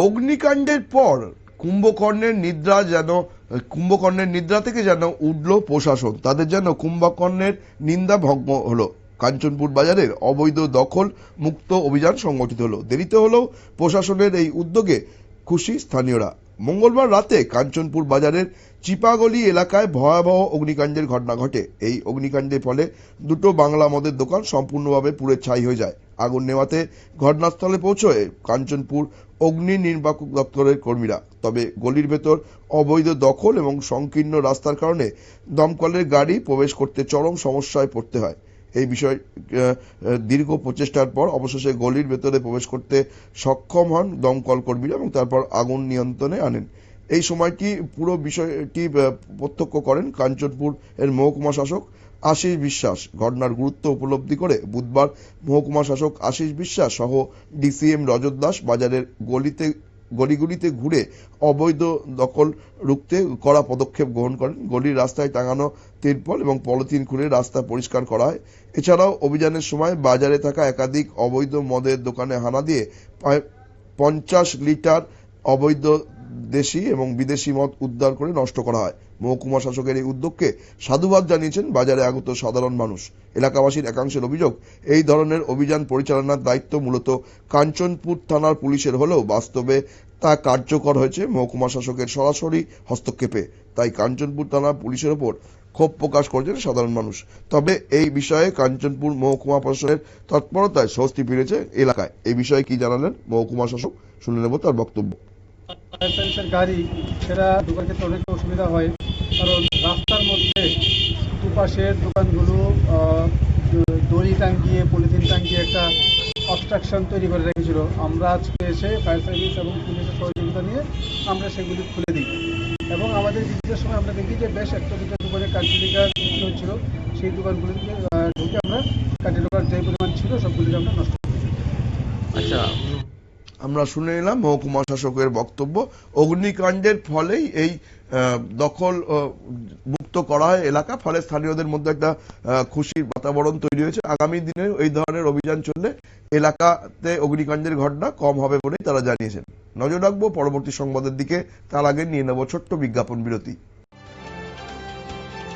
অগ্নিকাণ্ডের পর কুম্ভকর্ণের নিদ্রা থেকে যেন উঠল প্রশাসন। তাদের যেন কুম্ভকর্ণের নিন্দা ভঙ্গ হলো। কাঞ্চনপুর বাজারের অবৈধ দখল মুক্ত অভিযান সংগঠিত হলো। দেরিতে হলেও প্রশাসনের এই উদ্যোগে খুশি স্থানীয়রা। মঙ্গলবার রাতে কাঞ্চনপুর বাজারের চিপাগলি এলাকায় ভয়াবহ অগ্নিকাণ্ডের ঘটনা ঘটে। এই অগ্নিকাণ্ডের ফলে দুটো বাংলা মদের দোকান সম্পূর্ণভাবে পুড়ে ছাই হয়ে যায়। আগুন নেভাতে ঘটনাস্থলে পৌঁছয় কাঞ্চনপুর অগ্নি নির্বাপক দপ্তরের কর্মীরা। তবে গলির ভেতর অবৈধ দখল এবং সংকীর্ণ রাস্তার কারণে দমকলের গাড়ি প্রবেশ করতে চরম সমস্যায় পড়তে হয়। এই বিষয়ে দীর্ঘ প্রচেষ্টার পর অবশেষে গলির ভেতরে প্রবেশ করতে সক্ষম হন দমকল কর্মীরা এবং তারপর আগুন নিয়ন্ত্রণে আনেন। এই সময়টি পুরো বিষয়টি প্রত্যক্ষ করেন কাঞ্চনপুর এর মহকুমা শাসক আশিস বিশ্বাস। ঘটনার গুরুত্ব উপলব্ধি করে বুধবার মহকুমা শাসক আশিস বিশ্বাস সহ ডিসিএম রজত দাস বাজারের গলিগুলিতে ঘুরে অবৈধ দখল রুখতে কড়া পদক্ষেপ গ্রহণ করেন। গলির রাস্তায় টাঙানো তিরপল এবং পলিথিন খুলে রাস্তা পরিষ্কার করা হয়। এছাড়াও অভিযানের সময় বাজারে থাকা একাধিক অবৈধ মদের দোকানে হানা দিয়ে 50 লিটার অবৈধ দেশি এবং বিদেশি মদ উদ্ধার করে নষ্ট করা হয়। মহকুমা শাসকের এই উদ্যোগকে সাধুবাদ জানিয়েছেন বাজারে আগত সাধারণ মানুষ। এলাকাবাসীর একাংশের অভিযোগ, এই ধরনের অভিযান পরিচালনার দায়িত্ব মূলত কাঞ্চনপুর থানার পুলিশের হলেও বাস্তবে তা কার্যকর হয়েছে মহকুমা শাসকের সরাসরি হস্তক্ষেপে। তাই কাঞ্চনপুর থানা পুলিশের ওপর ক্ষোভ প্রকাশ করেছেন সাধারণ মানুষ। তবে এই বিষয়ে কাঞ্চনপুর মহকুমা প্রশাসনের তৎপরতায় স্বস্তি ফিরেছে এলাকায়। এই বিষয়ে কি জানালেন মহকুমা শাসক, শুনে নেব তার বক্তব্য। গাড়ি সেটা ঢোকার ক্ষেত্রে অনেক অসুবিধা হয়, কারণ রাস্তার মধ্যে দুপাশের দোকানগুলো দড়ি টাঙ্গিয়ে পলিথিন টাঙ্গিয়ে একটা অবস্ট্রাকশন তৈরি করে রেখেছিল। আমরা আজকে এসে ফায়ার সার্ভিস এবং পুলিশের সহযোগিতা নিয়ে আমরা সেগুলি খুলে দিই এবং আমাদের ভিজিটের সময় আমরা দেখি যে বেশ একটা দুটো দোকানে কার্যলিকার ছিল, সেই দোকানগুলিতে ঢুকে আমরা কার্যলিকার যে পরিমাণ ছিল সবগুলিকে আমরা নষ্ট করি। আচ্ছা, আমরা শুনে নিলাম মহকুমা শাসকের বক্তব্য। অগ্নিকাণ্ডের ফলেই এই দখল মুক্ত করা হয় এলাকা, ফলে স্থানীয়দের মধ্যে একটা খুশির বাতাবরণ তৈরি হয়েছে। আগামী দিনে এই ধরনের অভিযান চললে এলাকাতে অগ্নিকাণ্ডের ঘটনা কম হবে বলেই তারা জানিয়েছেন। নজর রাখবো পরবর্তী সংবাদের দিকে, তার আগে নিয়ে নেব ছোট্ট বিজ্ঞাপন বিরতি।